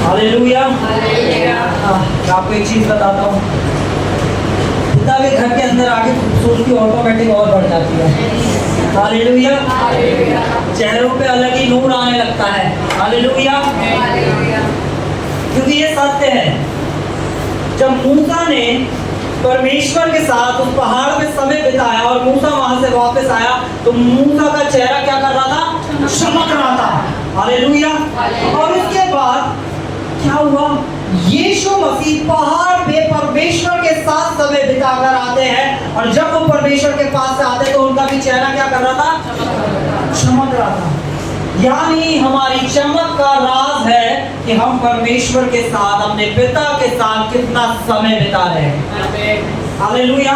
Hallelujah. मैं आपको एक चीज बताता हूँ, पिता के घर के अंदर आके खूबसूरती ऑटोमेटिक और बढ़ जाती है। हालेलुया। चेहरों पे अलग ही नूर आने लगता है। हालेलुया। क्योंकि ये सत्य है, जब मूसा ने परमेश्वर के साथ उस पहाड़ पे समय बिताया और मूसा वहां से वापस आया तो मूसा का चेहरा क्या कर रहा था? चमक रहा था। हालेलुया। और उसके बाद क्या हुआ? यीशु मसीह पहाड़ पे परमेश्वर के साथ समय बिताकर आते हैं और जब वो परमेश्वर के पास से आते तो उनका भी चेहरा क्या कर रहा था? चमक रहा था। यानी हमारी चमक का राज है कि हम परमेश्वर के साथ, अपने पिता के साथ कितना समय बिता रहे हैं। हालेलुया।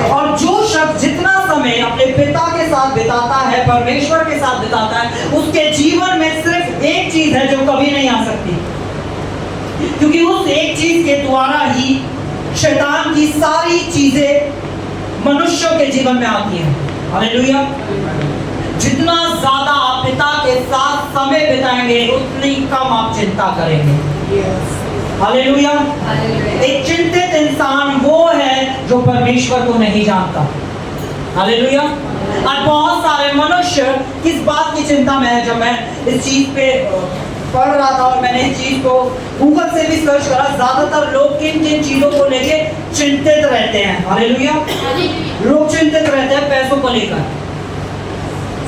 और जो शख्स जितना समय अपने पिता के साथ बिताता है, परमेश्वर के साथ बिताता है, उसके जीवन में सिर्फ एक चीज है जो कभी नहीं आ सकती, क्योंकि उस एक चीज के द्वारा ही शैतान की सारी चीजें मनुष्यों के जीवन में आती हैं। हालेलुया। जितना ज्यादा आप पिता के साथ समय बिताएंगे उतनी कम आप चिंता करेंगे। हालेलुया। एक चिंतित इंसान वो है जो परमेश्वर को नहीं जानता। हालेलुया। और बहुत सारे मनुष्य किस बात की चिंता में है? जब मैं इस चीज पे पढ़ रहा था और मैंने इस चीज को गूगल से भी सर्च करा, ज्यादातर लोग किन किन चीजों को लेके चिंतित रहते हैं? हालेलुया। लोग चिंतित रहते हैं पैसों को लेकर।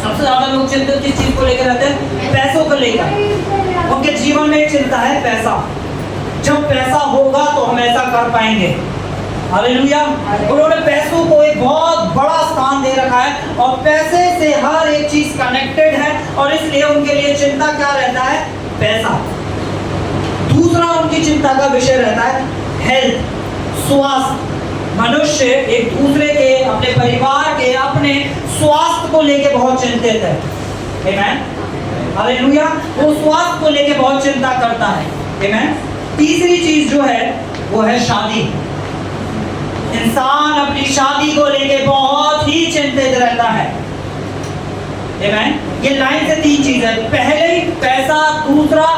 सबसे ज्यादा लोग चिंतित किस चीज को लेकर रहते हैं? पैसों को लेकर। उनके जीवन में एक चिंता है पैसा। जब पैसा होगा तो हम ऐसा कर पाएंगे। हालेलुया। उन्होंने पैसों को एक बहुत बड़ा स्थान दे रखा है और पैसे से हर एक चीज कनेक्टेड है और इसलिए उनके लिए चिंता क्या रहता है? पैसा। दूसरा उनकी चिंता का विषय रहता है हेल्थ, स्वास्थ्य। मनुष्य एक दूसरे के, अपने परिवार के, अपने स्वास्थ्य को लेके बहुत चिंतित है। आमेन। हालेलुया। वो स्वास्थ्य को लेके बहुत चिंता करता है। आमेन। तीसरी चीज जो है वो है शादी। इंसान अपनी शादी को लेके बहुत ही चिंतित रहता है। आमेन। ये लाइन से तीन चीज है, पहले पैसा, दूसरा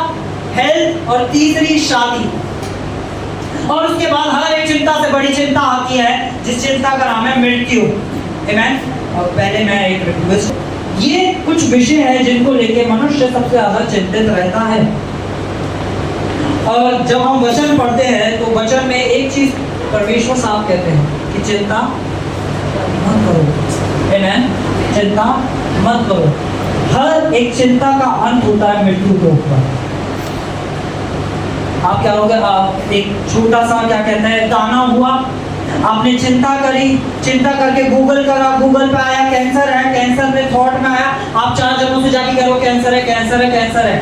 हेल्थ और तीसरी शादी। और उसके बाद हर एक चिंता से बड़ी चिंता आती है जिस चिंता का नाम है मृत्यु। आमेन। और पहले मैं एक रिक्वेस्ट, ये कुछ विषय है जिनको लेके मनुष्य सबसे ज्यादा चिंतित रहता है। और जब हम वचन पढ़ते हैं तो वचन में एक चीज परमेश्वर साहब कहते हैं कि चिंता मत करो। आमेन। चिंता मत करो। हर एक चिंता का अंत होता है मृत्यु के ऊपर। आप क्या हो गया? आप एक छोटा सा क्या कहते हैं दाना हुआ, आपने चिंता करी, चिंता करके गूगल करा, गूगल पे आया कैंसर है, कैंसर में थॉट में आया, आप 4 जनों से जाके कह रहे हो कैंसर है, कैंसर है, कैंसर है।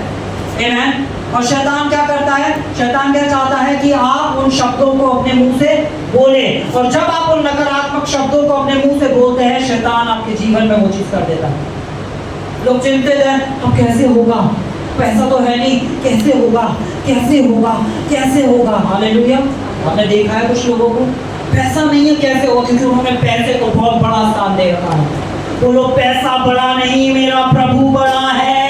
आमेन। और शैतान क्या करता है? शैतान क्या चाहता है कि आप उन शब्दों को अपने मुंह से बोले, और जब आप उन नकारात्मक शब्दों को अपने मुंह से बोलते हैं, शैतान आपके जीवन में वो चीज कर देता है। लोग चिंतित हैं, तो कैसे होगा? पैसा तो है नहीं, कैसे होगा, कैसे होगा, कैसे होगा? हालेलुया। आपने देखा है कुछ लोगों को पैसा नहीं है, कैसे होगा? क्योंकि उन्होंने पैसे को बहुत बड़ा स्थान दे रखा है। वो लोग पैसा बड़ा नहीं, मेरा प्रभु बड़ा है।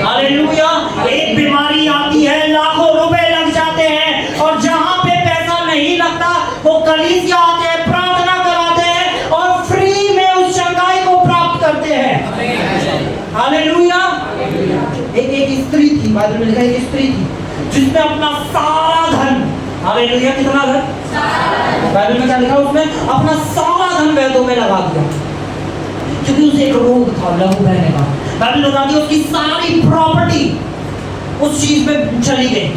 हालेलुया। एक बीमारी आती है, लाखों रुपए लग जाते हैं, और जहां पे पैसा नहीं लगता वो कलीसिया आते हैं, प्रार्थना कराते हैं और फ्री में उस चंगाई को प्राप्त करते हैं। हालेलुया। एक स्त्री थी, बाइबल में लिखा है, एक स्त्री थी जिसने अपना सारा धन, हालेलुया, कितना धन? बाइबल में क्या लिखा? उसने अपना सारा धन वैद्यों में लगा दिया, क्योंकि उसे एक रोग था लहू बहने का। बाइबल बताती है उसकी सारी प्रॉपर्टी उस चीज में चली गई,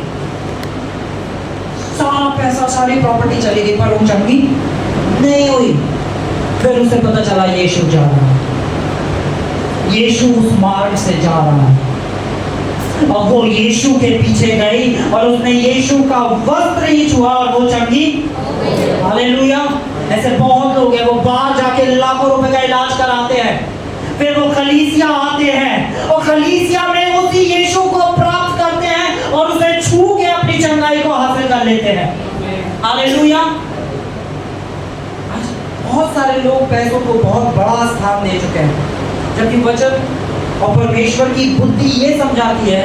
सारा पैसा, सारी प्रॉपर्टी चली गई, पर वो चंगी नहीं हुई। फिर उसे पता चला यीशु जा रहा है, यीशु उस मार्ग से जा रहा है, और वो यीशु के पीछे गई और उसने यीशु का वस्त्र ही छुआ और वो चंगी। हालेलुया। ऐसे बहुत लोग हैं, वो बाहर जाके लाखों रुपए का इलाज कराते हैं, फिर वो कलीसिया आते हैं और कलीसिया में उसी यीशु को प्राप्त करते हैं और उसे छू के अपनी चंगाई को हासिल कर लेते हैं। हालेलुया। बहुत सारे लोग पैसों को बहुत बड़ा स्थान दे चुके हैं, जबकि वचन और परमेश्वर की बुद्धि ये समझाती है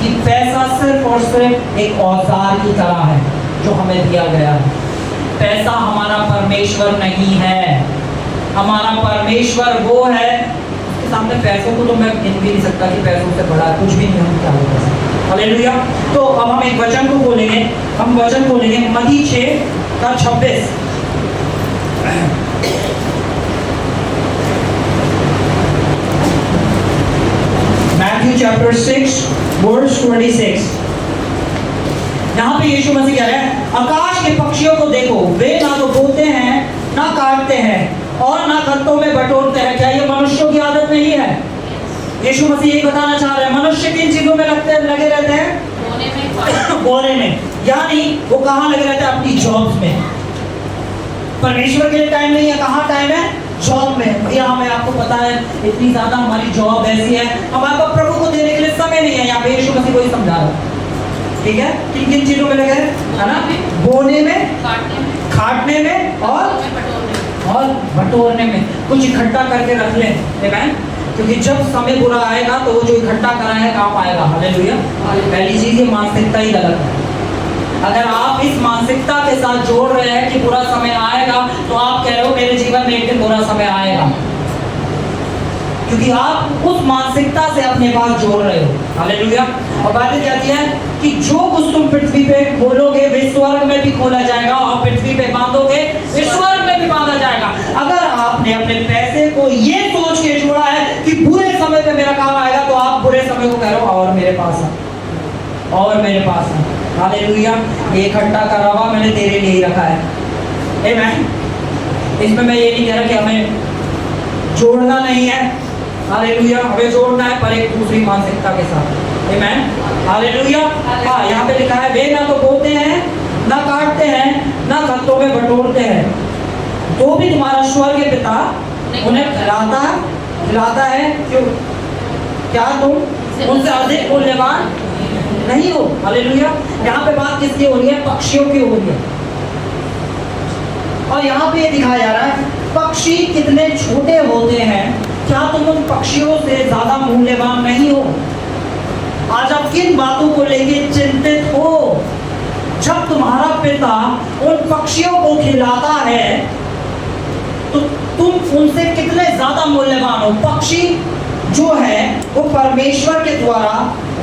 कि पैसा सिर्फ और सिर्फ एक औजार की तरह है जो हमें दिया गया है। पैसा हमारा परमेश्वर नहीं है। हमारा परमेश्वर वो है, उसके सामने पैसों को तो मैं गिन भी नहीं सकता कि पैसों से बड़ा कुछ भी नहीं, हम क्या हो सकते। हालेलुया। तो अब हम एक वचन को बोलेंगे, हम वचन बोलेंगे मत्ती 6:26। Matthew chapter 6 verse 26। यहाँ पे यीशु मसीह कह रहे हैं, आकाश के पक्षियों को देखो, वे ना तो बोते हैं, ना काटते हैं और ना खत्तों में बटोरते हैं। क्या ये मनुष्यों की आदत नहीं है? यीशु मसीह ये बताना चाह रहे हैं, मनुष्य किन चीजों में लगे रहते हैं? बोने में। यानी वो कहाँ लगे रहते हैं? अपनी जॉब्स में। परमेश्वर के लिए टाइम नहीं है। कहाँ टाइम है? जॉब में। भैया हमें, आपको पता है इतनी ज्यादा हमारी जॉब ऐसी है, हमारे पास प्रभु को देने के लिए समय नहीं है। यहाँ पे यीशु मसीह को ही समझा रहा है, ठीक है? किन किन चीजों में लगे है ना? बोने में, काटने में और बटोरने में। कुछ इकट्ठा करके रख लें, आमीन। क्योंकि जब समय बुरा आएगा तो वो जो इकट्ठा करा है काम आएगा। हालेलुया। पहली चीज, ये मानसिकता ही गलत है। अगर आप इस मानसिकता के साथ जोड़ रहे हैं कि बुरा समय आएगा, तो आप कह रहे हो मेरे जीवन में एक दिन बुरा समय आएगा, क्योंकि आप उस मानसिकता से अपने पास जोड़ रहे हो। हालेलुया। और बातें कहती है कि जो कुछ तुम पृथ्वी पे बोलोगे वे स्वर्ग में भी खोला जाएगा, और पृथ्वी पे बांधोगे वे स्वर्ग में भी बांधा जाएगा। अगर आपने अपने पैसे को ये सोच के जोड़ा है कि बुरे समय पे मेरा काम आएगा, तो आप बुरे समय को कह रहे हो और मेरे पास है, और मेरे पास है। हालेलुया। ये इकट्ठा करा हुआ मैंने तेरे लिए ही रखा है। आमीन। इसमें मैं ये नहीं कह रहा कि हमें जोड़ना नहीं है। हालेलुया। हमें जोड़ना है, पर एक दूसरी मानसिकता के साथ। आमीन। हालेलुया। हाँ, यहाँ पे लिखा है, वे ना तो बोते हैं, ना काटते हैं, ना खत्तों में बटोरते हैं, तो भी तुम्हारा स्वर्गीय पिता उन्हें खिलाता है। क्यों? क्या तुम उनसे अधिक मूल्यवान नहीं हो? हालेलुया। यहाँ पे बात किसकी हो रही है? पक्षियों की हो रही है। और यहाँ पे ये दिखाया जा रहा है, पक्षी कितने छोटे होते हैं, क्या तुम उन पक्षियों से ज्यादा मूल्यवान नहीं हो? आज आप किन बातों को लेके चिंतित हो? जब तुम्हारा पिता उन पक्षियों को खिलाता है, तो तुम उनसे कितने ज्यादा मूल्यवान हो। पक्षी जो है वो परमेश्वर के द्वारा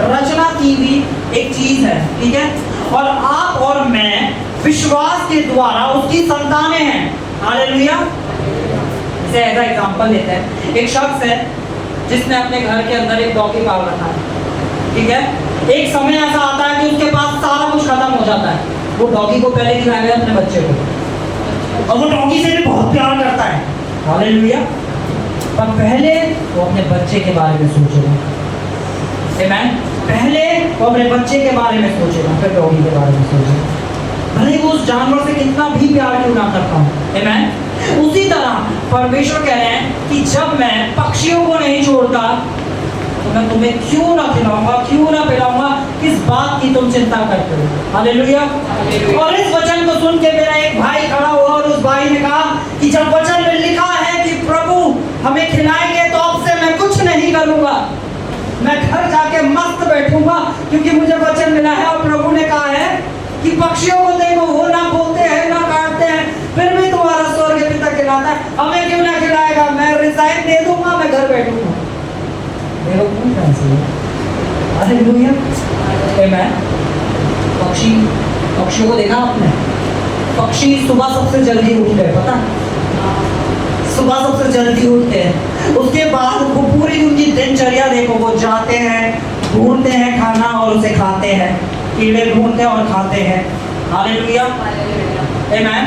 रचना की हुई एक चीज है, ठीक है? और आप और मैं विश्वास के द्वारा उसकी संतानें हैं। हालेलुया। जैसे ऐसा एग्जांपल लेते हैं, एक शख्स है जिसने अपने घर के अंदर एक डॉगी पाल रखा है, ठीक है? एक समय ऐसा आता है कि उसके पास सारा कुछ खत्म हो जाता है। वो डॉगी को पहले खिलाएगा अपने बच्चे को, और वो डॉगी से भी बहुत प्यार करता है। हालेलुया। पर पहले वो अपने बच्चे के बारे में सोचेगा। आमीन। पहले वो अपने बच्चे के बारे में सोचेगा, फिर डॉगी के बारे में सोचेगा, भले वो उस जानवर से कितना भी प्यार क्यों ना करता हूँ। आमीन। उसी तरह परमेश्वर कह रहे हैं कि जब मैं पक्षियों को नहीं छोड़ता, तो मैं तुम्हें क्यों ना खिलाऊंगा, क्यों ना पिलाऊंगा, किस बात की तुम चिंता करते हो? हालेलुया। और इस वचन को सुन के मेरा एक भाई खड़ा हुआ और उस भाई ने कहा कि जब वचन में लिखा है कि प्रभु हमें खिलाएंगे, तो अब से मैं कुछ नहीं करूंगा, मैं घर जाके मस्त बैठूंगा, क्योंकि मुझे वचन मिला है और प्रभु ने कहा है कि पक्षियों को देखो, वो ना बोलते हैं ना काटते हैं, फिर भी तुम्हारा स्वर्गीय पिता खिलाता है, हमें क्यों ना खिलाएगा? मैं रिजाइन दे दूंगा, मैं घर बैठूंगा। हालेलुया। आमीन। पक्षियों को देखा आपने? पक्षी सुबह सबसे जल्दी उठते हैं, पता? सुबह सबसे जल्दी उठते हैं, उसके बाद वो पूरी उनकी दिनचर्या देखो, वो जाते हैं, ढूंढते हैं खाना और उसे खाते हैं, कीड़े ढूंढते हैं और खाते हैं। हालेलुया। आमीन।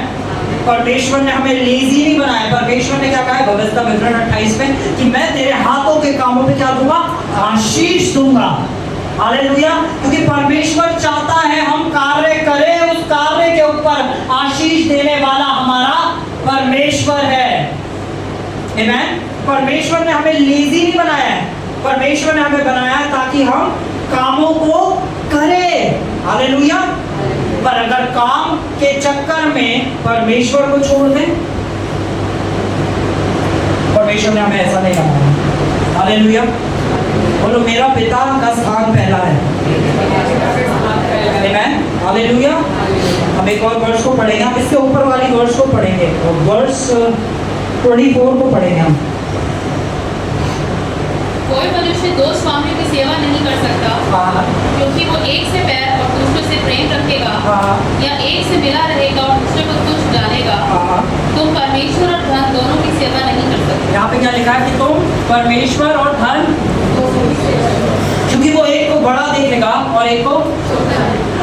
परमेश्वर ने हमें लेजी नहीं बनाया। परमेश्वर ने क्या कहा है व्यवस्था विवरण 28 में कि मैं तेरे हाथों के कामों पे क्या दूंगा? आशीष दूंगा। हालेलुया। क्योंकि परमेश्वर चाहता है हम कार्य करें, उस कार्य के ऊपर आशीष देने वाला हमारा परमेश्वर है। आमीन। परमेश्वर ने हमें लेजी नहीं बनाया है, परमेश्वर ने हमें बनाया है ताकि हम कामों को करें। हालेलुया। पर अगर काम के चक्कर में परमेश्वर को छोड़ दें, परमेश्वर ने हमें ऐसा नहीं बनाया। हालेलुया। बोलो मेरा पिता का स्थान पहला है। आमीन, हालेलुया। हम एक और वर्ष को पढ़ेंगे, हम इसके ऊपर वाली वर्ष को पढ़ेंगे और वर्ष 24 को पढ़ेंगे हम। कोई मनुष्य दो स्वामियों की सेवा नहीं कर सकता, क्योंकि वो एक से बैर और दूसरे से प्रेम रखेगा, या एक से मिला रहेगा और दूसरे को तुच्छ जानेगा। तुम परमेश्वर और धन दोनों की सेवा नहीं कर सकते। यहाँ पे क्या लिखा है कि तुम परमेश्वर और धन, क्योंकि वो एक को बड़ा देखेगा और एक को,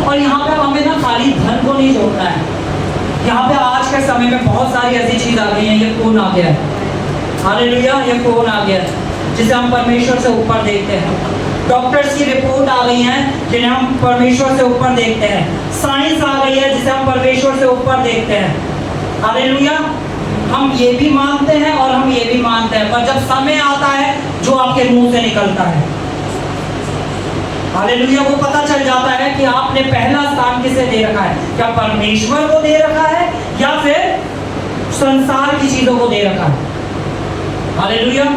और यहाँ पे हमें ना खाली धन को नहीं जोड़ना है। यहाँ पे आज के समय में बहुत सारी ऐसी चीज आ गई है, ये फोन आ गया है, हालेलुया, ये फोन आ गया है जिसे हम परमेश्वर से ऊपर देखते हैं। डॉक्टर्स की रिपोर्ट आ गई है जिन्हें हम परमेश्वर से ऊपर देखते हैं। साइंस आ गई है जिसे हम परमेश्वर से ऊपर देखते हैं। हालेलुया। हम ये भी मानते हैं और हम ये भी मानते हैं, पर जब समय आता है जो आपके मुंह से निकलता है, हालेलुया, वो पता चल जाता है कि आपने पहला स्थान किसे दे रखा है। क्या परमेश्वर को दे रखा है या फिर संसार की चीजों को दे रखा है। हालेलुया।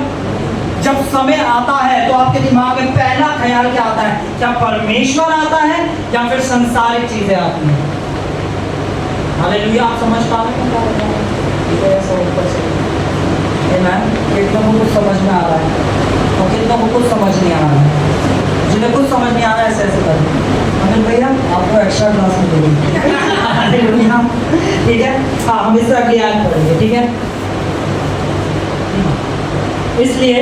जब समय आता है तो आपके दिमाग में पहला ख्याल क्या आता है? क्या परमेश्वर आता है या फिर संसारिक चीजें आती हैं। हालेलुया। आप समझ पा रहे हैं क्या बता रहा हूं? ऐसा ऊपर से कितना कुछ समझ में आ रहा है और कितना कुछ समझ नहीं आ रहा है। जिन्हें कुछ समझ नहीं आ रहा है ऐसे ऐसे करें। अनिल भैया आपको एक्स्ट्रा क्लास में देंगे। हालेलुया, ठीक है। हाँ, हम इससे अगली आयत पढ़ेंगे, ठीक है। इसलिए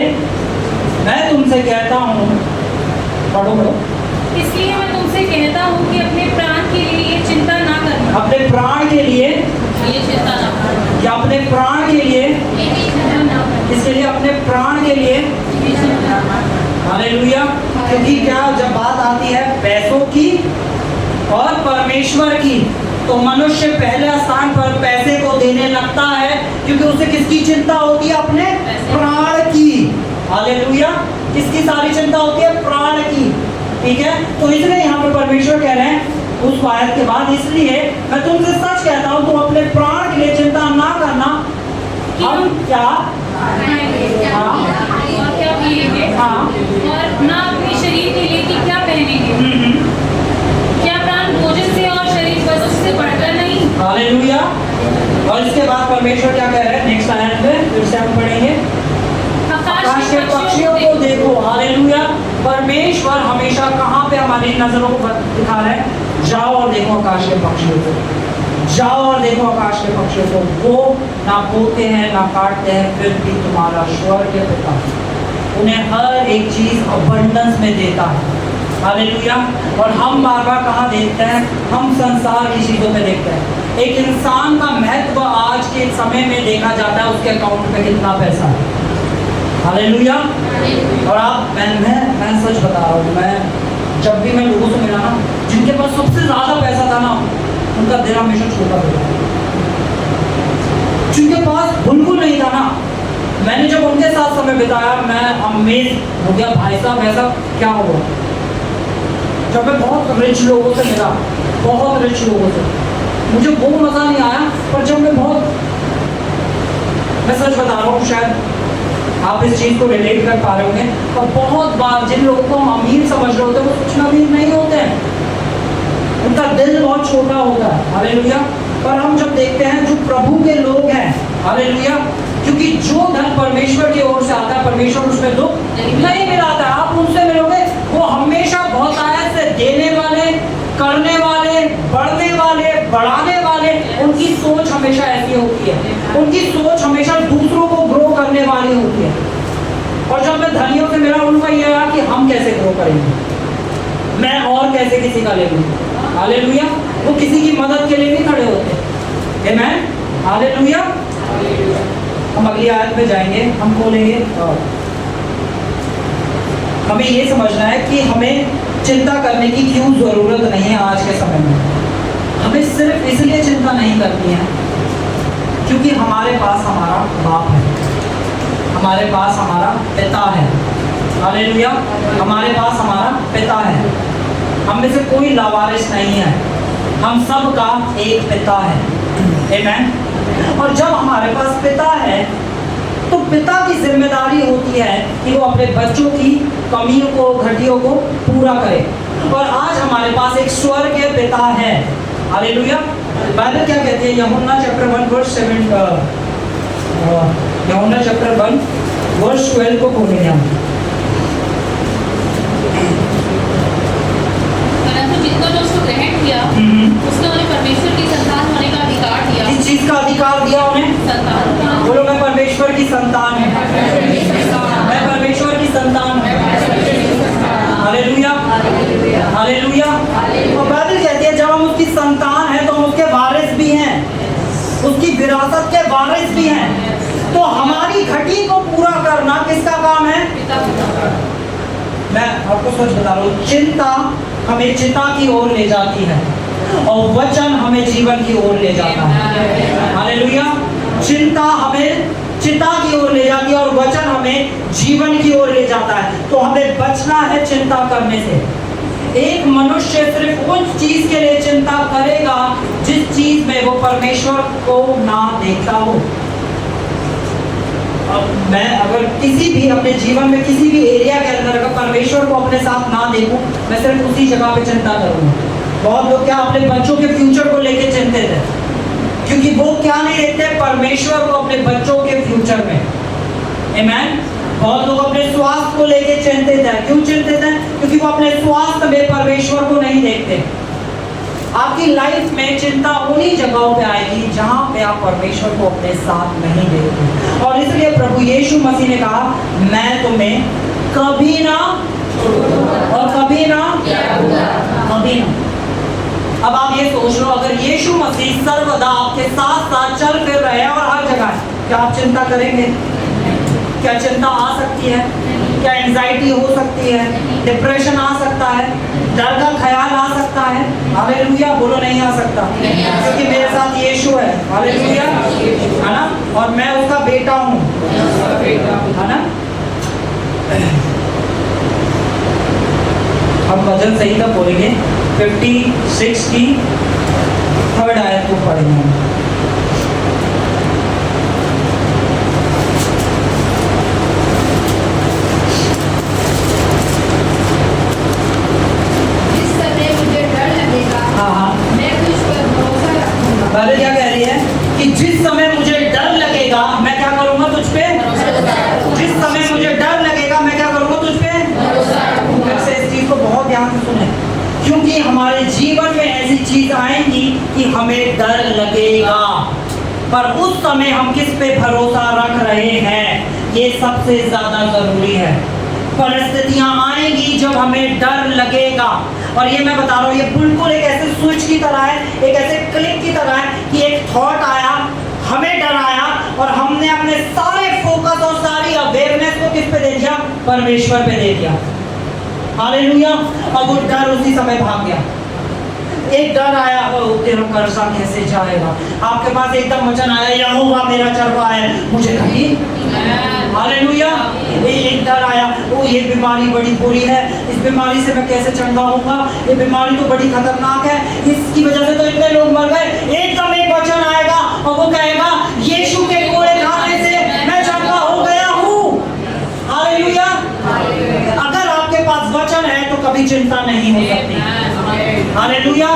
मैं तुमसे कहता हूँ, पढ़ो पढ़ो। इसलिए मैं तुमसे कहता हूँ कि अपने प्राण के लिए ये चिंता ना करना। अपने प्राण के लिए ये चिंता ना करना। या अपने प्राण के लिए, ये चिंता ना करना। इसके लिए अपने प्राण के लिए, ये चिंता ना करना। हालेलुया। क्योंकि क्या, जब बात आती है पैसों की और परमेश्वर की, तो मनुष्य पहले स्थान पर पैसे को देने लगता है, क्योंकि उसे किसकी चिंता होती है? अपने प्राण की। हालेलुया। किसकी सारी चिंता होती है? प्राण की, ठीक है। तो इसलिए यहाँ पे परमेश्वर कह रहे हैं उस आयत के बाद, इसलिए मैं तुमसे सच कहता हूँ तुम अपने प्राण के लिए चिंता ना करना। हम क्या और क्या पिएंगे, हाँ, और ना अपने शरीर के लिए कि क्या पहनेंगे। क्या प्राण भोजन से और शरीर वस्त्र से बढ़कर नहीं। हालेलुया। और इसके बाद परमेश्वर क्या कह रहे हैं नेक्स्ट आयत में, फिर से हम पढ़ेंगे। आकाश के पक्षियों को देखो। हालेलुया। परमेश्वर हमेशा कहाँ पे हमारी नजरों को दिखा रहे हैं? जाओ और देखो आकाश के पक्षियों को, जाओ और देखो आकाश के पक्षियों को। वो ना बोते हैं ना काटते हैं, फिर भी तुम्हारा स्वर्गीय पिता उन्हें हर एक चीज अबंडेंस में देता है। हालेलुया। और हम बार बार कहाँ देखते हैं? हम संसार की चीजों पे देखते हैं। एक इंसान का महत्व आज के समय में देखा जाता है उसके अकाउंट में कितना पैसा है। हालेलुया। और आप मैं सच बता रहा हूँ, मैं जब भी मैं लोगों से मिला ना, जिनके पास सबसे ज्यादा पैसा था ना, उनका दिल हमेशा छोटा होता है। जिनके पास बिल्कुल नहीं था ना, मैंने जब उनके साथ समय बिताया, मैं अमेज हो गया, भाई साहब ऐसा क्या हुआ। जब मैं बहुत रिच लोगों से मिला, बहुत रिच लोगों से, मुझे वो मजा नहीं आया। पर जब मैं सच बता रहा हूँ, शायद आप इस चीज को रिलेट कर पा रहे होंगे, और बहुत बार जिन लोगों को हम अमीर समझ रहे होते हैं वो कुछ अमीर नहीं होते हैं, उनका दिल बहुत छोटा होता है। हालेलुया। पर हम जब देखते हैं जो प्रभु के लोग हैं, हालेलुया, क्योंकि जो धन परमेश्वर की ओर से आता है, परमेश्वर उसमें दुख नहीं मिलाता। आप उनसे मिलोगे, वो हमेशा बहुत आयत से देने वाले, करने वाले, बढ़ने वाले, बढ़ाने वाले, उनकी सोच हमेशा ऐसी होती है। उनकी सोच हमेशा दूसरों को ग्रो करने वाली होती है। और जब मैं धनियों से मिला, उनका यह रहा कि हम कैसे ग्रो करेंगे, मैं और कैसे किसी का ले लूँ। हालेलुया। वो किसी की मदद के लिए नहीं खड़े होते। आमीन, हालेलुया। हम अगली आयत में जाएंगे, हम खोलेंगे और हमें ये समझना है कि हमें चिंता करने की क्यों जरूरत नहीं है। आज के समय में हमें सिर्फ इसलिए चिंता नहीं करनी है क्योंकि हमारे पास हमारा बाप है, हमारे पास हमारा पिता है। हालेलुया। हमारे पास हमारा पिता है। हम में से कोई लावारिस नहीं है, हम सब का एक पिता है। आमीन। और जब हमारे पास पिता है तो पिता की जिम्मेदारी होती है कि वो अपने बच्चों की कमियों को, घटियों को पूरा करे। और आज हमारे पास एक स्वर्गीय पिता है। हालेलुया। बाइबल क्या कहती है? यूहन्ना चैप्टर 1 वर्स 7, यूहन्ना चैप्टर 1 वर्स 12 को खोलेंगे हम। परंतु जिनको जो उसको ग्रहण किया उसने उन्हें परमेश्वर की संतान होने का अधिकार दिया। इस चीज का अधिकार दिया उन्हें। संतान बोलो, मैं परमेश्वर की संतान हूँ, मैं परमेश्वर की संतान हूँ। Hallelujah, hallelujah. और बाइबल कहती है जब हम उसकी संतान हैं तो हम उसके वारिस भी हैं, उसकी विरासत के वारिस भी हैं। तो हमारी घटी को पूरा करना किसका काम है? मैं आपको सच बता रहा हूँ, चिंता हमें चिता की ओर ले जाती है और वचन हमें जीवन की ओर ले जाता है। हालेलुया। चिंता हमें चिता की ओर ले जाती है और वचन हमें जीवन की ओर ले जाता है। तो हमें बचना है चिंता करने से। एक मनुष्य सिर्फ उस चीज के लिए चिंता करेगा जिस चीज में वो परमेश्वर को ना देखता हो। अब मैं अगर किसी भी अपने जीवन में किसी भी एरिया के अंदर अगर परमेश्वर को अपने साथ ना देखूं, मैं सिर्फ उसी जगह पे चिंता करूंगा। बहुत लोग क्या अपने बच्चों के फ्यूचर को लेके चिंतित है, क्योंकि वो क्या नहीं देखते? परमेश्वर को अपने बच्चों के फ्यूचर में। आमीन। बहुत लोग अपने स्वास्थ्य को लेके चिंतित है। क्यों चिंतित है? क्योंकि वो अपने स्वास्थ्य में परमेश्वर को नहीं देखते। आपकी लाइफ में चिंता उन्हीं जगहों पे आएगी जहां पे आप परमेश्वर को अपने साथ नहीं देखते। और इसलिए प्रभु यीशु मसीह ने कहा, मैं तुम्हें कभी ना और कभी ना कभी ना। अब आप ये सोच लो, अगर यीशु मसीह सर्वदा आपके साथ साथ चल फिर रहे हैं और हर जगह, क्या आप चिंता करेंगे? क्या चिंता आ सकती है? क्या एंजाइटी हो सकती है? डिप्रेशन आ सकता है? डर का ख्याल आ सकता है? हालेलुया। बोलो, नहीं आ सकता, क्योंकि मेरे साथ यीशु है। हालेलुया, है ना? और मैं उसका बेटा हूँ, है ना? हम भजन संहिता बोलेंगे 56 की 3rd आयत को पढ़ेंगे। बाइबल क्या कह रही है कि जिस समय मुझे डर लगेगा मैं क्या करूंगा? तुझ पे। जिस समय मुझे डर लगेगा मैं क्या करूंगा? तुझ पे। वैसे इस चीज को बहुत ध्यान से सुने, क्योंकि हमारे जीवन में ऐसी चीज आएंगी कि हमें डर लगेगा, पर उस समय हम किस पे भरोसा रख रहे हैं, ये सबसे ज्यादा जरूरी है। परिस्थितियां आएंगी जब हमें डर लगेगा, और ये मैं बता रहा हूँ, ये बिल्कुल एक ऐसे स्विच की तरह है, एक ऐसे क्लिक की तरह है कि एक थॉट आया, हमें डर आया और हमने अपने सारे फोकस और सारी अवेयरनेस को किस पे दे दिया? परमेश्वर पे दे दिया। हालेलुया। अब वो डर उसी समय भाग गया। एक डर आया, तेरा कर्जा कैसे जाएगा? आपके पास एकदम वचन आया, यहोवा मेरा चरवाहा है, मुझे कहीं। हालेलुया। एक डर आया, ओ ये बीमारी बड़ी बुरी है, इस बीमारी से मैं कैसे चंगा होऊंगा? ये बीमारी तो बड़ी खतरनाक है, इसकी वजह से तो इतने लोग मर गए। एकदम एक वचन आएगा और वो कहेगा, यीशु के कोड़े खाने से मैं चंगा हो गया हूँ। हालेलुया। अगर आपके पास वचन है तो कभी चिंता नहीं हो सकती। हालेलुया।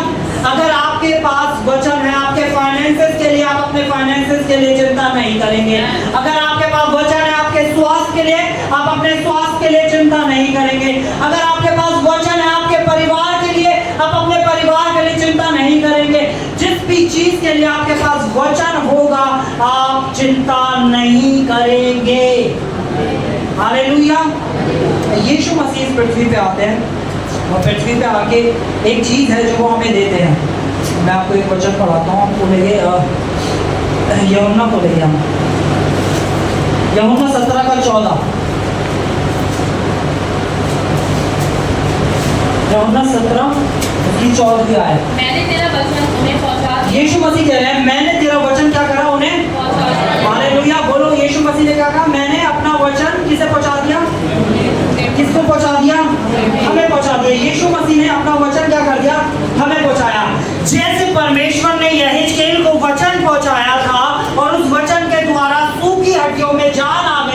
अगर आपके पास वचन है, आपके फाइनेंसेस के लिए, आप अपने फाइनेंसेस के लिए चिंता नहीं करेंगे। अगर आपके पास वचन है आपके स्वास्थ्य के लिए, आप अपने स्वास्थ्य के लिए चिंता नहीं करेंगे। अगर आपके पास वचन है आपके परिवार के लिए, आप अपने परिवार के लिए चिंता नहीं करेंगे। जिस भी चीज के लिए आपके पास वचन होगा आप चिंता नहीं करेंगे। हालेलुया। यीशु मसीह इस पृथ्वी पे आते हैं और पृथ्वी पे आके एक चीज है जो वो हमें देते हैं। मैं आपको एक वचन पढ़ाता हूँ, आपको लेंगे यूहन्ना को लेंगे हम, यूहन्ना 17 का 14। यूहन्ना 17 की 14 आयत। मैंने तेरा वचन उन्हें पहुंचा दिया। यीशु मसीह कह रहे हैं, मैंने तेरा वचन क्या करा? उन्हें पहुंचा दिया। हालेलुया। बोलो, यीशु मसीह ने क्या कहा? मैंने अपना वचन किसे पहुंचा दिया? किसको पहुंचा दिया? हमें पहुंचा दिया। यीशु मसीह ने अपना वचन क्या कर दिया? हमें पहुंचाया। जैसे परमेश्वर ने यहेजकेल को वचन पहुंचाया था और उस वचन के द्वारा सूखी हड्डियों में जान आ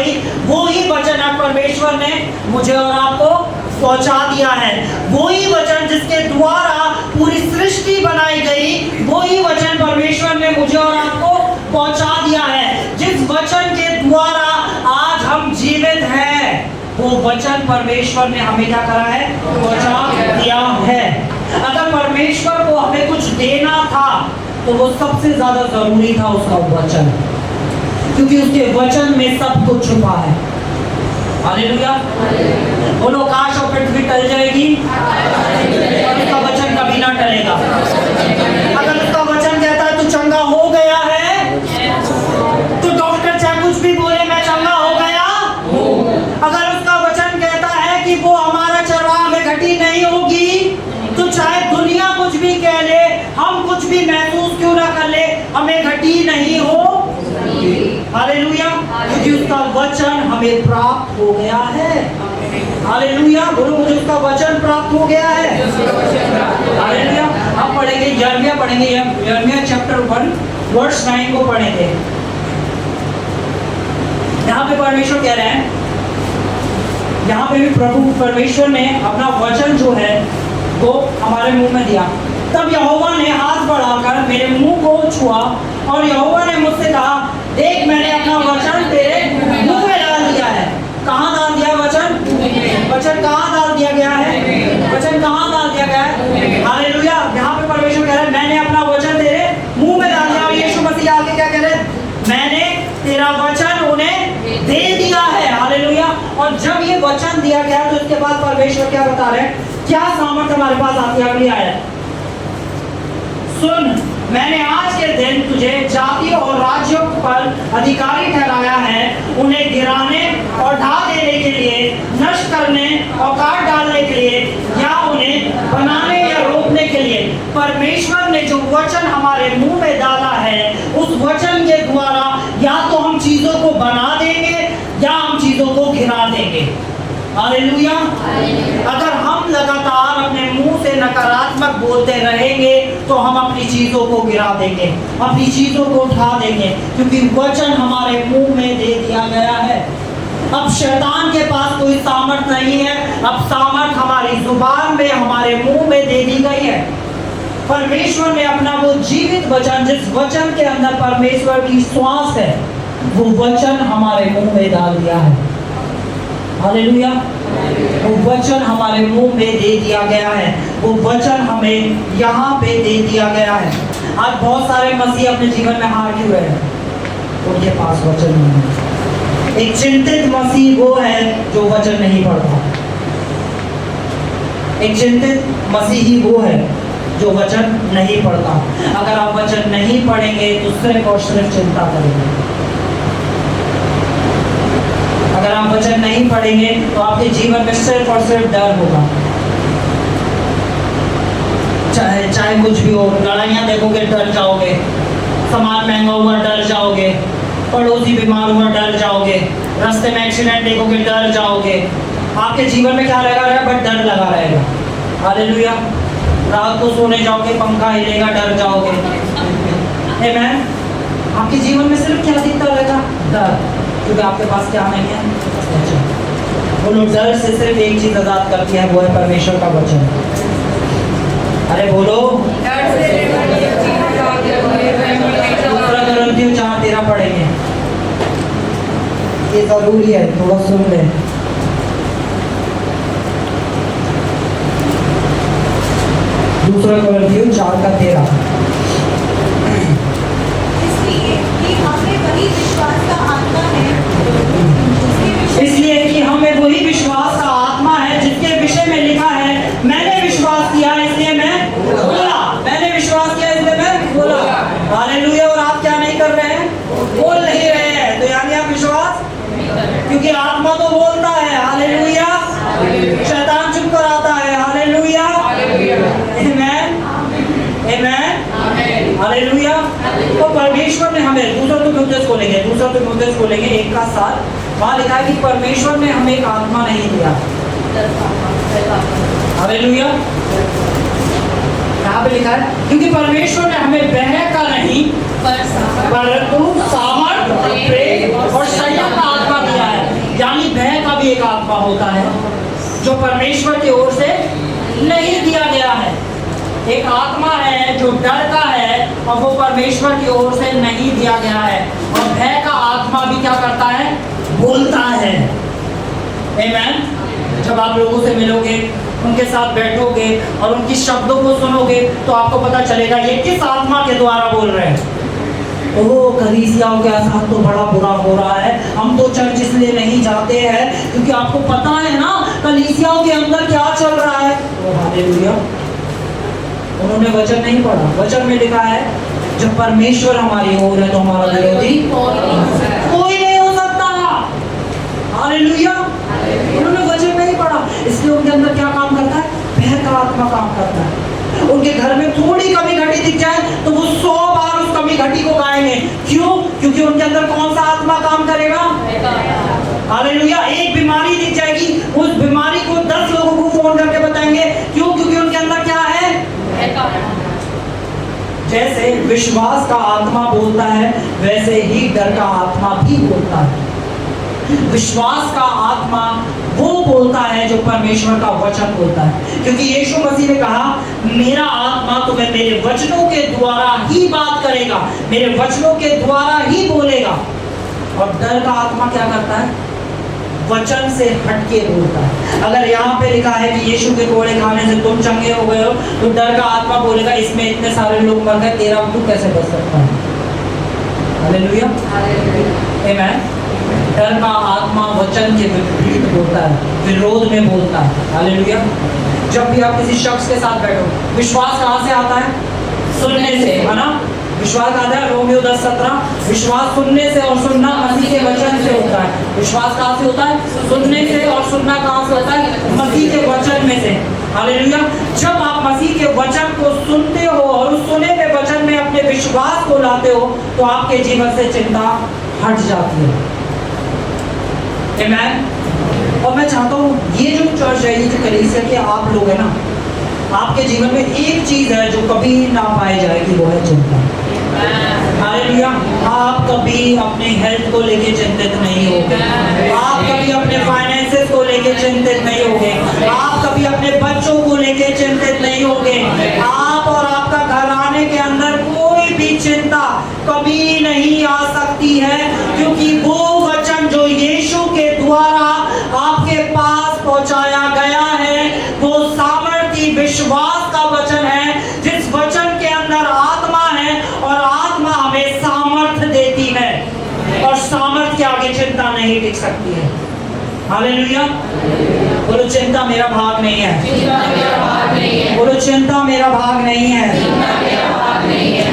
पहुंचा दिया है। वही वचन जिसके द्वारा पूरी सृष्टि बनाई गई, वही वचन परमेश्वर ने मुझे और आपको पहुंचा दिया है। जिस वचन के द्वारा आज हम जीवित हैं, वो वचन परमेश्वर ने हमें क्या करा है? पहुंचा दिया है। अगर परमेश्वर को हमें कुछ देना था तो वो सबसे ज्यादा जरूरी था उसका वचन, क्योंकि उसके वचन में सब कुछ छुपा है। हालेलुया। बोलो, काश और पृथ्वी टल जाएगी और उसका वचन कभी ना टलेगा। अगर उसका वचन कहता है तू चंगा हो गया है, तो डॉक्टर चाहे कुछ भी बोले, मैं चंगा हो गया। अगर उसका वचन कहता है कि वो हमारा चरवाहा में घटी नहीं होगी, तो चाहे दुनिया कुछ भी कह ले, हम कुछ भी महसूस क्यों ना कर ले, हमें घटी नहीं हो। हालेलुया। क्योंकि उसका वचन हमें प्राप्त हो गया है। हालेलुया। बोलो, मुझे उसका वचन प्राप्त हो गया है। हालेलुया। हम पढ़ेंगे यिर्मयाह, पढ़ेंगे यिर्मयाह चैप्टर 1 वर्स 9 को पढ़ेंगे। यहाँ पे परमेश्वर कह रहे हैं, यहाँ पे भी प्रभु परमेश्वर ने अपना वचन जो है वो हमारे मुंह में दिया। तब यहोवा ने हाथ बढ़ाकर मेरे मुंह को छुआ और यहोवा ने मुझसे कहा, देख मैंने अपना वचन तेरे मुंह में डाल दिया है। कहाँ डाल दिया वचन? वचन कहाँ डाल दिया गया है? वचन कहाँ डाल दिया गया है? हालेलुया। यहाँ पे परमेश्वर कह रहे हैं, मैंने अपना वचन तेरे मुंह में डाल दिया। और यीशु मसीह आगे क्या कह रहे हैं? मैंने तेरा वचन उन्हें दे दिया है। हालेलुया। और जब ये वचन दिया गया तो इसके बाद परमेश्वर क्या बता रहे हैं? क्या सामर्थ्य हमारे पास आती है? अगली आयत सुन, मैंने आज के दिन तुझे जाति और राज्यों पर अधिकारी ठहराया है, उन्हें गिराने और ढा देने के लिए, नष्ट करने और काट डालने के लिए, या उन्हें बनाने या रोकने के लिए। परमेश्वर ने जो वचन हमारे मुंह में डाला है, उस वचन के द्वारा या तो हम चीजों को बना देंगे या हम चीजों को गिरा देंगे। हालेलुया। अगर हम लगातार अपने मुंह से नकारात्मक बोलते रहेंगे तो हम अपनी चीजों को गिरा देंगे, अपनी चीजों को उठा देंगे, क्योंकि वचन हमारे मुंह में दे दिया गया है। अब शैतान के पास कोई सामर्थ नहीं है, अब सामर्थ हमारी जुबान में, हमारे मुंह में दे दी गई है। परमेश्वर ने अपना वो जीवित वचन, जिस वचन के अंदर परमेश्वर की श्वास है, वो वचन हमारे मुंह में डाल दिया है। हालेलुया। वो वचन हमारे मुंह में दे दिया गया है, वो वचन हमें यहाँ पे दे दिया गया है। आज बहुत सारे मसीह अपने जीवन में हार क्यों रहे हैं? उनके पास वचन नहीं है। एक चिंतित मसीह वो है जो वचन नहीं पढ़ता। एक चिंतित मसीही वो है जो वचन नहीं पढ़ता। अगर आप वचन नहीं पढ़ेंगे तो सिर्फ और सिर्फ चिंता करेंगे। अगर आप वचन नहीं पढ़ेंगे तो आपके जीवन में सिर्फ और सिर्फ डर होगा। चाहे कुछ भी हो, लड़ाइयाँ देखोगे डर जाओगे, सामान महंगा हुआ डर जाओगे, पड़ोसी बीमार हुआ डर जाओगे, रास्ते में एक्सीडेंट देखोगे डर जाओगे। आपके जीवन में क्या लगा रहेगा? बट डर लगा रहेगा। हालेलुया। रात को सोने जाओगे, पंखा हिलेगा, डर जाओगे। आमीन। आपके जीवन में सिर्फ क्या दिखता रहेगा? डर, क्योंकि आपके पास क्या नहीं है? बोलो, डर से सिर्फ एक चीज आजाद करती है, वो है परमेश्वर का वचन। अरे बोलो, दूसरा कोरिन्थियों 4:13 पढ़ेंगे, ये जरूरी है, थोड़ा सुन ले। दूसरा कोरिन्थियों 4:13। इसलिए कि हमें वही विश्वास का आत्मा है, इसलिए कि हमें वही विश्वास का आत्मा है जिसके विषय में लिखा है, मैंने विश्वास किया इसलिए मैं बोला। मैंने विश्वास किया इसलिए मैं बोला। हालेलुया। और आप क्या नहीं कर रहे हैं? बोल नहीं रहे हैं, तो यानी आप विश्वास, क्योंकि आत्मा तो बोलता है। हालेलुया। शैतान चुप कर आता है। हालेलुया। आमीन। आमीन। हालेलुया। तो परमेश्वर ने हमें, दूसरा तीमुथियुस को लेंगे 1 का 7, वहाँ लिखा है कि परमेश्वर ने हमें एक आत्मा नहीं दिया। हालेलुया। यहाँ पे लिखा है, क्योंकि परमेश्वर ने हमें भय का नहीं परंतु सामर्थ, प्रेम और संयम का आत्मा दिया है। यानी भय का भी एक आत्मा होता है जो परमेश्वर की ओर से नहीं दिया गया है। एक आत्मा है जो डर का है और वो परमेश्वर की ओर से नहीं दिया गया है। और भय का आत्मा भी क्या करता है? बोलता है। आमीन। जब आप लोगों से मिलोगे, उनके साथ बैठोगे और उनकी शब्दों को सुनोगे तो आपको पता चलेगा ये किस आत्मा के द्वारा बोल रहे हैं। ओह, कलीसियाओं के साथ तो बड़ा बुरा हो रहा है, हम तो चर्च इसलिए नहीं जाते हैं क्योंकि आपको पता है ना कलीसियाओं के अंदर क्या चल रहा है। Oh hallelujah. उन्होंने वचन नहीं पढ़ा। वचन में लिखा है जब परमेश्वर हमारी ओर है तो हमारा विरोधी कोई नहीं हो सकता। हालेलुया। उन्होंने वचन नहीं पढ़ा, इसलिए उनके अंदर क्या काम करता है? भय का आत्मा काम करता है। उनके घर में थोड़ी कमी घटी दिख जाए तो वो 100 बार उस कमी घटी को गाएंगे। क्यों? क्योंकि उनके अंदर कौन सा आत्मा काम करेगा? हालेलुया। एक बीमारी दिख जाएगी, उस बीमारी को 10 लोगों को फोन करके बताएंगे। क्यों? क्योंकि उनके अंदर क्या है? जैसे विश्वास का आत्मा बोलता है वैसे ही डर का आत्मा भी बोलता है। विश्वास का आत्मा वो बोलता है जो परमेश्वर का वचन बोलता है, क्योंकि यीशु मसीह ने कहा मेरा आत्मा तुम्हें मेरे वचनों के द्वारा ही बात करेगा, मेरे वचनों के द्वारा ही बोलेगा। और डर का आत्मा क्या करता है? वचन से हटके बोलता है। अगर यहाँ पे लिखा है कि यीशु के कोड़े खाने से तुम चंगे हो गए हो तो डर का आत्मा बोलेगा इसमें इतने सारे लोग मर गए, तेरा तू कैसे बच सकता है? हालेलुया। आमीन। डर का आत्मा वचन के विपरीत बोलता है, विरोध में बोलता है। हालेलुया। जब भी आप किसी शख्स के साथ बैठो, विश्वास कहाँ से आता है? सुनने से, है ना? विश्वास आता है रोमियो 10:17, विश्वास सुनने से और सुनना मसीह के वचन से होता है। विश्वास कहाँ से होता है? सुनने से। और सुनना कहाँ से होता है? मसीह के वचन में से। हालेलुया। जब आप मसीह के वचन को सुनते हो और उस सुने हुए वचन में अपने विश्वास को लाते हो तो आपके जीवन से चिंता हट जाती है। आमीन। और मैं चाहता हूँ ये जो चर्च है, ये जो कलीसिया के आप लोग हैं ना, आपके जीवन में एक चीज है जो कभी ना पाई जाएगी, वो है चिंता। हालेलुया। आप कभी अपने हेल्थ को लेके चिंतित नहीं होगे, आप कभी अपने फाइनेंसेस को लेके चिंतित नहीं होगे, आप कभी अपने बच्चों को लेके चिंतित नहीं होगे। आप और आपका घराने के अंदर कोई भी चिंता कभी नहीं आ सकती है, क्योंकि वो वचन जो यीशु के द्वारा आपके पास पहुंचाया गया है वो सामर्थी विश्वास का वचन है, जिस वचन के अंदर आत्मा है और आत्मा हमें सामर्थ्य देती है और सामर्थ्य के आगे चिंता नहीं टिक सकती है। हालेलुया। बोलो चिंता मेरा भाग नहीं है। बोलो चिंता मेरा भाग नहीं है।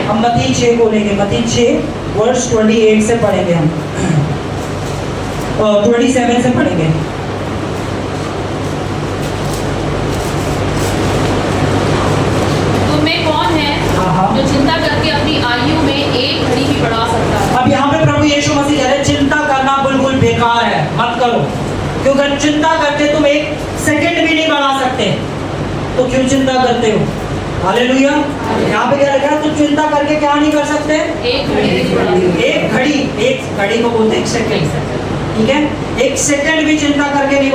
हम मत्ती 6 को लेंगे। मत्ती 6 वर्ष 28 से पढ़ेंगे हम, 27 से पढ़ेंगे। जो चिंता करके अपनी आयु में एक घड़ी भी बढ़ा सकता है। अब यहाँ पे प्रभु यीशु मसीह कह रहे हैं चिंता करना बिल्कुल बेकार है, मत करो, क्योंकि चिंता करके तुम एक सेकंड भी नहीं बढ़ा सकते, तो क्यों चिंता करते हो? हालेलुया। यहाँ पे क्या लिखा है? तुम चिंता करके क्या नहीं कर सकते? एक घड़ी। एक घड़ी को बोलते हैं 1 सेकंड, ठीक है? 1 सेकंड भी चिंता करके नहीं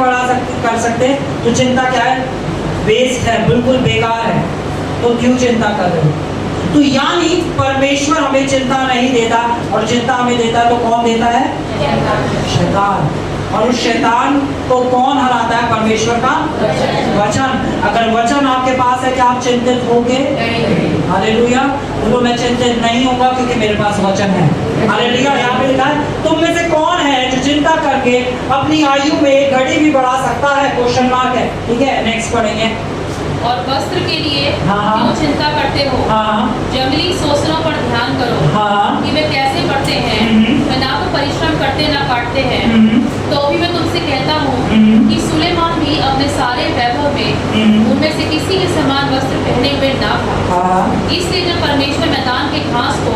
कर सकते, तो चिंता क्या है? वेस्ट है, बिल्कुल बेकार है। तो क्यों चिंता कर रहे हो? तो यानी परमेश्वर हमें चिंता नहीं देता, और चिंता हमें देता है तो कौन देता है? शैतान। और उस शैतान को कौन हराता है? परमेश्वर का वचन। अगर वचन आपके पास है, क्या आप चिंतित होंगे? हालेलुया। बोलो मैं चिंतित नहीं होगा क्योंकि मेरे पास वचन है। हालेलुया। यहाँ पे लिखा है तुम में से कौन है जो चिंता करके अपनी आयु में एक घड़ी भी बढ़ा सकता है? क्वेश्चन मार्क है, ठीक है? नेक्स्ट पढ़ेंगे। और वस्त्र के लिए हाँ। क्यों चिंता करते हो? हाँ। जंगली शोषणों पर ध्यान करो, हाँ। कि वे कैसे बढ़ते हैं, वे ना तो परिश्रम करते ना काटते हैं। तो भी मैं तुमसे कहता हूँ कि सुलेमान भी अपने सारे वैभव में उनमें से किसी के समान वस्त्र पहने हुए ना था। इसलिए जब परमेश्वर मैदान के घास को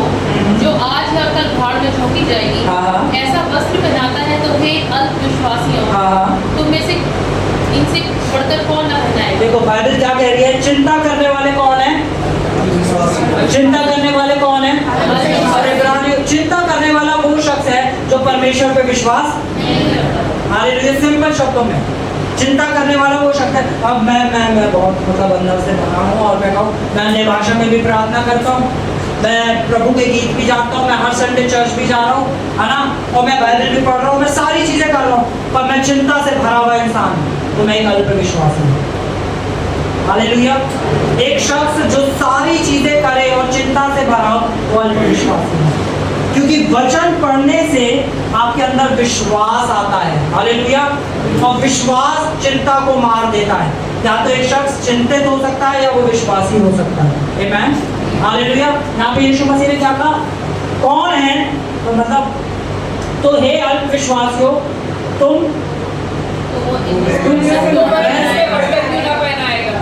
जो आज है और कल भाड़ में झोंकी जाएगी ऐसा वस्त्र पहनाता है, तो हे अल्पविश्वासियों, तुम में से इनसे बढ़कर कौन ना पहनाएगा? देखो बाइबल क्या कह रही है? चिंता करने वाले कौन है? चिंता करने वाले कौन है? चिंता करने वाला वो शख्स है जो परमेश्वर पे विश्वास। हालेलुया। सिंपल शब्दों में चिंता करने वाला हो सकता है अब मैं बहुत मतलब अंदर से बना हूँ और मैं कहूँ मैं अन्य भाषा में भी प्रार्थना करता हूँ, मैं प्रभु के गीत भी जानता हूँ, मैं हर संडे चर्च भी जा रहा हूँ, है ना, और मैं बाइबल भी पढ़ रहा हूँ, मैं सारी चीज़ें कर रहा हूँ, पर मैं चिंता से भरा हुआ इंसान हूँ, तो मैं एक अल्प विश्वासी हूँ। हालेलुया। एक शख्स जो सारी चीजें करे और चिंता से भरा हो वो अल्प विश्वासी है, क्योंकि वचन पढ़ने से आपके अंदर विश्वास आता है। हालेलुया। और विश्वास चिंता को मार देता है। या तो एक शख्स चिंतित हो सकता है या वो विश्वासी हो सकता है। आमीन। हालेलुया। यहाँ पे यीशु मसीह ने क्या कहा, कौन है तो मतलब तो हे अल्प विश्वासियों तुम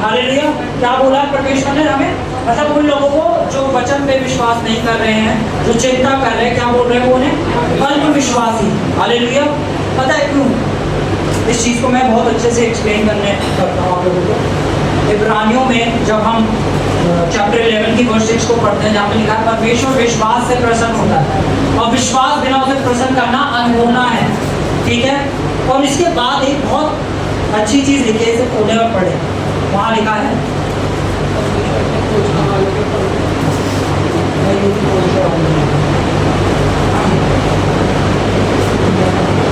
हालेलुया। क्या बोला परमेश्वर ने हमें, मतलब उन लोगों को जो वचन पे विश्वास नहीं कर रहे हैं, जो चिंता कर रहे हैं, क्या बोल रहे हैं वो उन्हें अल्प विश्वासी। हालेलुया। पता है क्यों? इस चीज़ को मैं बहुत अच्छे से एक्सप्लेन करने करता हूँ आप लोगों को। इब्रानियों में जब हम चैप्टर 11 की वर्स 6 को पढ़ते हैं, जहाँ पे लिखा है परमेश्वर विश्वास से प्रसन्न होता है और विश्वास बिना उसे प्रसन्न करना अनहोना है। ठीक है। और इसके बाद एक बहुत अच्छी चीज़ लिखी है, इसे खोले और पढ़े। वहाँ लिखा है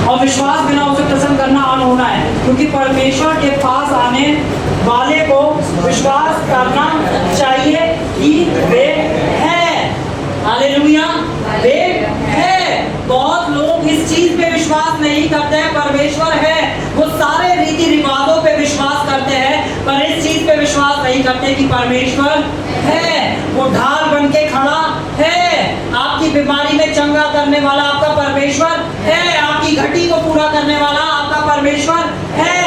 और विश्वास बिना उसे प्रसन्न करना अनहोना है, क्योंकि परमेश्वर के पास आने वाले को विश्वास करना चाहिए कि वे है। हालेलुया। वे है। बहुत लोग इस चीज पे विश्वास नहीं करते हैं, परमेश्वर है, वो सारे रीति रिवाजों पे विश्वास करते हैं, पर इस चीज पे विश्वास नहीं करते कि परमेश्वर है। वो ढाल बन के खड़ा है, आपकी बीमारी में चंगा करने वाला आपका परमेश्वर है, आपकी घटी को पूरा करने वाला आपका परमेश्वर है।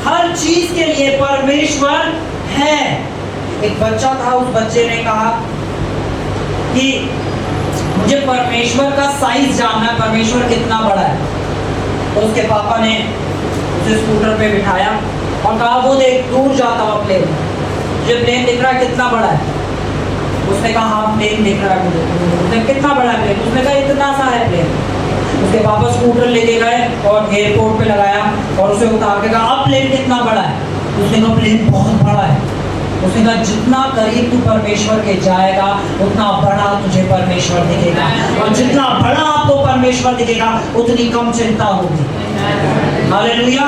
हर चीज के लिए परमेश्वर है। एक बच्चा था, उस बच्चे ने कहा कि मुझे परमेश्वर का साइज जानना है, परमेश्वर कितना बड़ा है। तो उसके पापा ने उसे स्कूटर पे बिठाया और कहा वो देख दूर जाता हुआ प्लेन, मुझे प्लेन दिख रहा है, कितना बड़ा है? उसने कहा हाँ प्लेन दिख रहा है मुझे। उसने कितना बड़ा है प्लेन? उसने कहा इतना सा है प्लेन। उसके पापा स्कूटर लेके गए और एयरपोर्ट पे लगाया और उसे उतार के कहा अब प्लेन कितना बड़ा है? उसने कहा प्लेन बहुत बड़ा है। उसने कहा जितना करीब तू परमेश्वर के जाएगा उतना बड़ा तुझे परमेश्वर दिखेगा, और जितना बड़ा आपको परमेश्वर दिखेगा उतनी कम चिंता होगी। हालेलुया।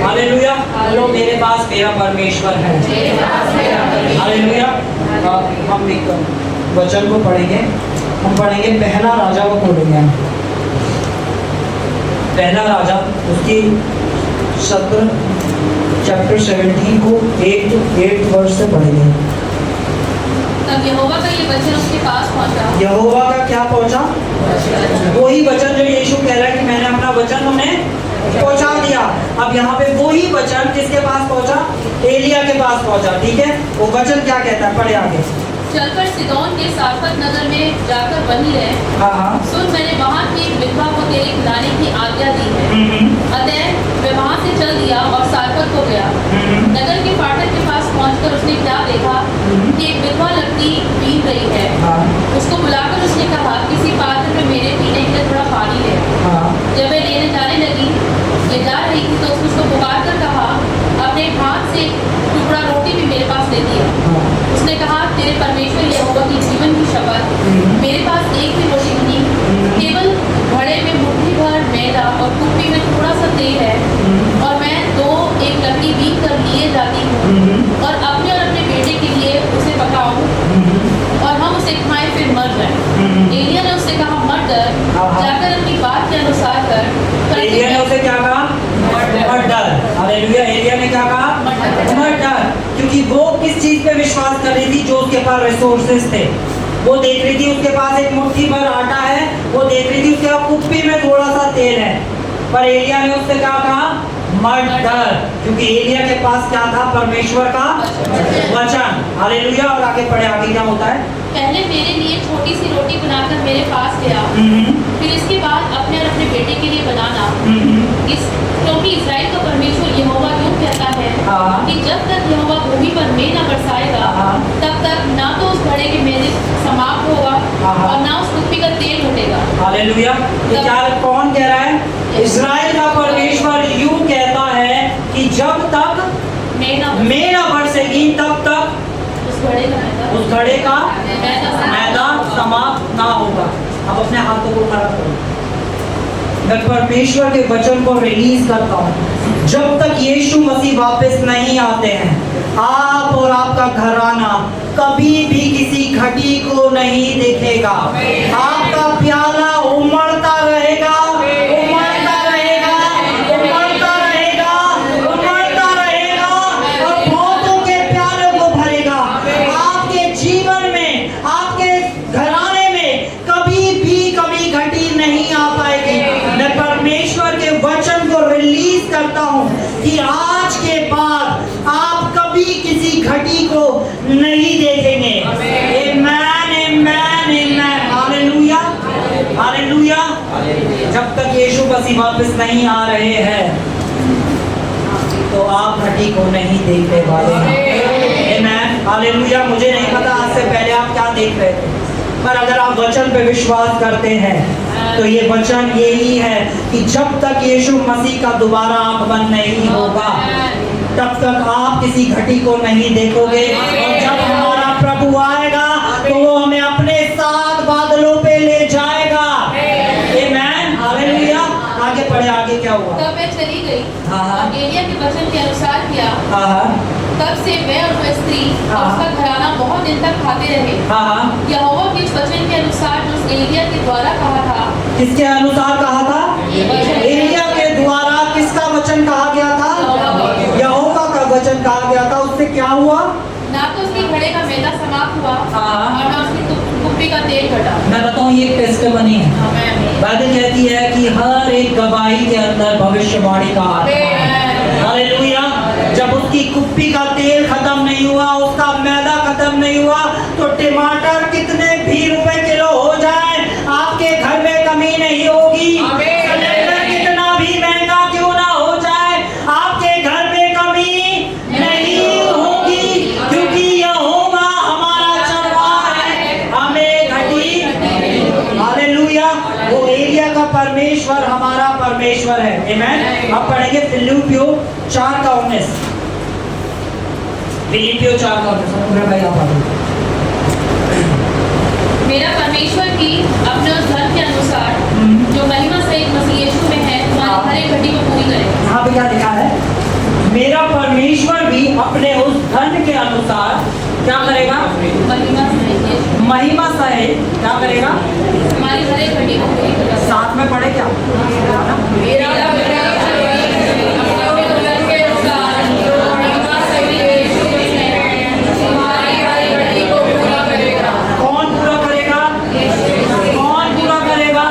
हालेलुया। बोलो मेरे पास मेरा परमेश्वर है। हालेलुया। हम एक वचन को पढ़ेंगे, हम पढ़ेंगे पहला राजा को खोलेंगे। पहला राजा उसकी 17 चैप्टर 17 को 8 वर्ष से पढ़ेंगे। तब यहोवा का ये वचन उसके पास पहुंचा। यहोवा का क्या पहुंचा? वही वचन जो यीशु कह रहा है कि मैंने अपना वचन उन्हें पहुंचा दिया। अब यहाँ पे वही वचन किसके पास पहुंचा? एलिया के पास पहुंचा। ठीक है। वो वचन क्या कहता है? पढ़े आगे। चलकर सिदोन के सारफत नगर में जाकर वहीं रहे। हाँ। सुन मैंने वहाँ की एक विधवा को तेरे खिलाने की आज्ञा दी है। अतः वह वहाँ से चल दिया और सारफत को गया। नगर के फाटक के पास पहुँचकर उसने क्या देखा कि एक विधवा लड़की पी रही है। उसको बुलाकर उसने कहा किसी पात्र में मेरे पीने के लिए थोड़ा पानी ले। जब वह लेने जाने लगी, ये जा रही थी, तो उसने उसको पुकार कर कहा अपने हाथ से टुकड़ा रोटी भी मेरे पास ले दिया। उसने कहा तेरे परमेश्वर यहोवा की जीवन की शपथ, मेरे पास एक भी रोटी नहीं, केवल घड़े में मुट्ठी भर मैदा और कुप्पी में थोड़ा सा तेल है, और मैं एक लकड़ी बीन कर लिए जाती हूँ और अपने बेटे के लिए उसे पकाऊं और हम उसे खाएं फिर मर जाएं। एलिया ने उससे कहा मत डर, जाकर अपनी बात के अनुसार कर। एलिया ने उसे क्या कहा? मत डर। हालेलुया। एलिया ने क्या कहा? मत डर। क्योंकि वो किस चीज पे विश्वास कर रही थी? जो उसके पास रिसोर्सेज थे। वो देख रही थी उसके पास एक मुट्ठी भर आटा है, वो देख रही थी उसके पास कुप्पी में थोड़ा सा तेल है, पर एलिया ने उससे क्या कहा? मत डर। क्योंकि एलिया के पास क्या था? परमेश्वर का वचन। हालेलुया। और आगे पढ़े, आगे क्या होता है? पहले मेरे लिए छोटी सी रोटी बनाकर मेरे पास ले आओ, फिर इसके बाद अपने और अपने बेटे के लिए बनाना। क्योंकि इस्राएल का परमेश्वर यहोवा यूं कहता है कि जब तक यहोवा भूमि पर मेघ न बरसाएगा तब तक ना तो उस घड़े के मेरे समाप्त होगा और ना उस कुप्पी का तेल घटेगा। हालेलुया। ये क्या कौन कह रहा है? इस्राएल का परमेश्वर यूं कहता है कि जब लेकिन तब तक उस घड़े का मैदा समाप्त ना होगा। अब अपने हाथों को खड़ा करो। मैं परमेश्वर के वचन को रिलीज करता हूँ। जब तक यीशु मसीह वापस नहीं आते हैं, आप और आपका घराना कभी भी किसी घटी को नहीं देखेगा। आपका प्याला उमड़ता रहेगा, उमड़ता रहेगा, उमड़ता रहेगा, उमड़ता रहेगा और बहुतों के प्यालों को भरेगा। आपके जीवन में, आपके घराने में कभी भी कभी घटी नहीं आ पाएगी। मैं परमेश्वर के वचन को रिलीज करता हूँ कि आज के बाद आप कभी किसी घटी को नहीं देखेंगे। आमेन, आमेन, आमेन, हालेलुया, हालेलुया। जब तक यीशु मसीह वापस नहीं आ रहे हैं, तो आप घटी को नहीं देखने वाले हैं। आमेन, हालेलुया। मुझे नहीं पता आज से पहले आप क्या देख रहे थे, पर अगर आप वचन पे विश्वास करते हैं तो ये वचन यही है कि जब तक यीशु मसीह का दोबारा आगमन नहीं होगा, तब तक आप किसी घटी को नहीं देखोगे। और जब हमारा प्रभु आएगा तो वो हमें अपने साथ बादलों पे ले जाएगा। आमेन, हालेलुया। आगे पढ़े, आगे क्या हुआ? तब मैं चली गई हाँ। और एलिया के वचन के अनुसार किया। तब से वह और वह स्त्री और उसका घराना बहुत दिन तक खाते रहे। यहोवा के उस वचन के अनुसार जो उस एलिया के द्वारा कहा था। किसके अनुसार कहा था? एलिया के द्वारा। किसका वचन कहा गया था? यहोवा का वचन कहा गया था। उससे क्या हुआ? ना तो उसके घड़े का मैदा समाप्त हुआ और ना उसकी कुप्पी का तेल घटा। मैं बताऊं, ये एक टेस्टिमनी है। बाइबल कहती है कि हर एक गवाही के अंदर भविष्यवाणी का हाथ है। हालेलुया। जब उसकी कुप्पी का तेल खत्म नहीं हुआ, उसका मैदा खत्म नहीं हुआ, तो टमाटर कितने भी रुपए किलो हो जाए, आपके घर में कमी नहीं होगी। सिलेंडर कितना भी महंगा क्यों ना हो जाए, आपके घर में कमी नहीं होगी, क्योंकि यहोवा हमारा चरवाहा है, हमें घटी। हालेलुया। वो एलिया का परमेश्वर हमारा परमेश्वर है। आमेन। अब पढ़ेंगे फिलिप्पियों 4:19। फिलिप्पियों 4:19। भाई आप मेरा परमेश्वर भी अपने उस धन के अनुसार जो महिमा सहित मसीह यीशु में है, तुम्हारी हर एक घटी को पूरी करेगा। यहाँ पे क्या लिखा है? मेरा परमेश्वर भी अपने उस धन के अनुसार क्या करेगा? महिमा सहित यीशु, महिमा सहित क्या करेगा? तुम्हारी हर एक घटी को पूरी करेगा। साथ में पढ़े क्या? मेरा परमेश्वर भी अपने उस धन के अनुसार जो महिमा सहित यीशु में है, तुम्हारी हर एक घटी को पूरा करेगा। कौन पूरा करेगा? कौन पूरा करेगा?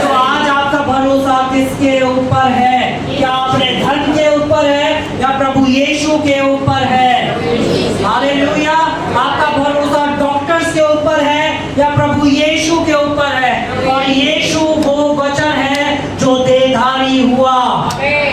तो आज आपका भरोसा किसके ऊपर है? क्या अपने धन के ऊपर है या प्रभु यीशु के ऊपर है? हालेलुया। आपका भरोसा डॉक्टर्स के ऊपर है या प्रभु यीशु के ऊपर है? और यीशु वो वचन है जो देहधारी हुआ।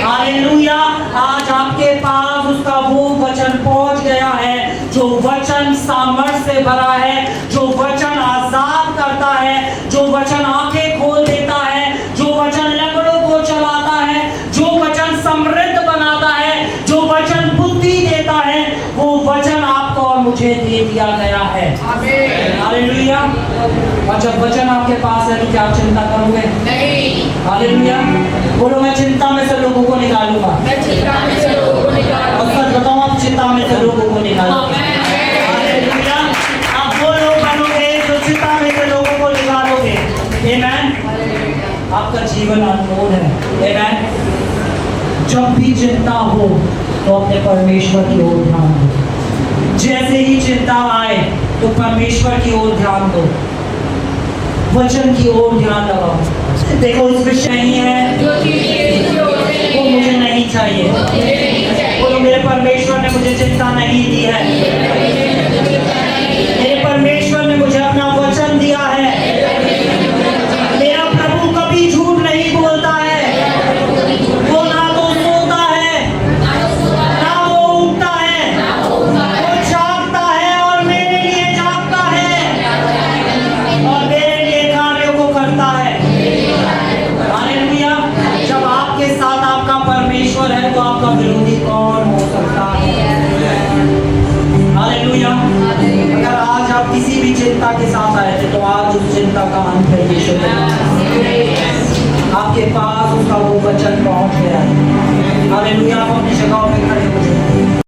हालेलुया। आज आपके पास उसका वो वचन पहुंच गया है, जो वचन सामर्थ से भरा है, जो वचन आजाद करता है, जो वचन आंखें खोल देता है, जो वचन लंगड़ों को चलाता है, जो वचन समृद्ध बनाता है, जो वचन बुद्धि देता है, वो वचन आपको और मुझे दे दिया गया है। हालेलुया। और जब वचन आपके पास है तो क्या आप चिंता करोगे? नहीं। हालेलुया। बोलो, मैं चिंता में से लोगों को निकालूंगा। मैं चिंता में से लोगों को निकालूंगा। और सच बताओ, आप चिंता में से लोगों को निकालोगे। हालेलुया। आप वो लोग बनोगे जो चिंता में से लोगों को निकालोगे। आमेन। आपका जीवन अनमोल है। आमेन। जब भी चिंता हो तो अपने परमेश्वर की ओर ध्यान दो। जैसे ही चिंता आए तो परमेश्वर की ओर ध्यान दो, वचन की ओर ध्यान लगाओ। देखो, इस विषय नहीं है वो मुझे नहीं चाहिए। बोलो, मेरे परमेश्वर ने मुझे चिंता नहीं दी है। मेरे परमेश्वर ने मुझे अपना वचन दिया है। मेरा प्रभु कभी झूठ नहीं बोलता है। वो ना तो सोता है ना वो उठता है, वो जागता है और मेरे लिए जागता है और मेरे लिए कार्यों को करता है। हालेलुया। जब आपके साथ आपका परमेश्वर है तो आपका विरोधी कौन हो सकता है? किसी भी चिंता के साथ आए थे, तो आज उस चिंता का अंत है यीशु के नाम से। आपके पास उसका वो वचन पहुंच गया है। हालेलुया। आप अपनी जगहों पे खड़े हो जाइए।